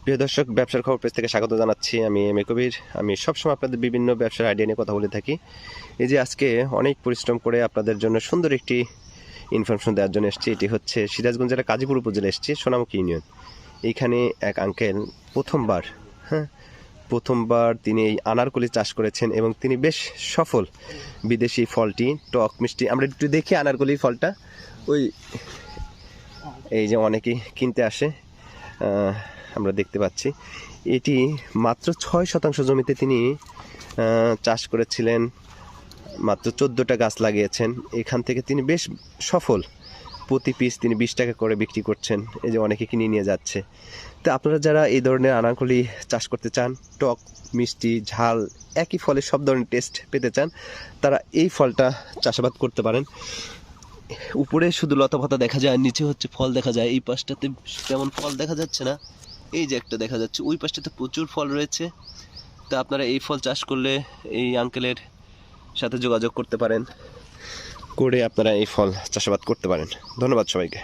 প্রিয় দর্শক, ব্যবসার খবর পেজ থেকে স্বাগত জানাচ্ছি। আমি এম এ কবির। আমি সবসময় আপনাদের বিভিন্ন ব্যবসার আইডিয়া নিয়ে কথা বলে থাকি। এই যে আজকে অনেক পরিশ্রম করে আপনাদের জন্য সুন্দর একটি ইনফরমেশন দেওয়ার জন্য এসেছি। এটি হচ্ছে সিরাজগঞ্জ জেলা কাজীপুর উপজেলা এসেছি, সোনামুখী ইউনিয়ন। এইখানে এক আঙ্কেল প্রথমবার তিনি এই আনারকলি চাষ করেছেন এবং তিনি বেশ সফল। বিদেশি ফলটি টক মিষ্টি, আমরা একটু দেখি আনারকলির ফলটা। ওই এই যে অনেকেই কিনতে আসে, আমরা দেখতে পাচ্ছি। এটি মাত্র 6% জমিতে তিনি চাষ করেছিলেন, মাত্র 14টা গাছ লাগিয়েছেন। এখান থেকে তিনি বেশ সফল। প্রতি পিস তিনি 20 টাকা করে বিক্রি করছেন। এই যে অনেকে কিনে নিয়ে যাচ্ছে। তো আপনারা যারা এই ধরনের আনারকলি চাষ করতে চান, টক মিষ্টি ঝাল একই ফলে সব ধরনের টেস্ট পেতে চান, তারা এই ফলটা চাষাবাদ করতে পারেন। উপরে শুধু লতাপাতা দেখা যায়, নিচে হচ্ছে ফল দেখা যায়। এই পাশটাতে তেমন ফল দেখা যাচ্ছে না, এই যে একটা দেখা যাচ্ছে, ওই পাশটাতে প্রচুর ফল রয়েছে। তো আপনারা এই ফল চাষ করলে এই আঙ্কেলের সাথে যোগাযোগ করতে পারেন, করে আপনারা এই ফল চাষাবাদ করতে পারেন। ধন্যবাদ সবাইকে।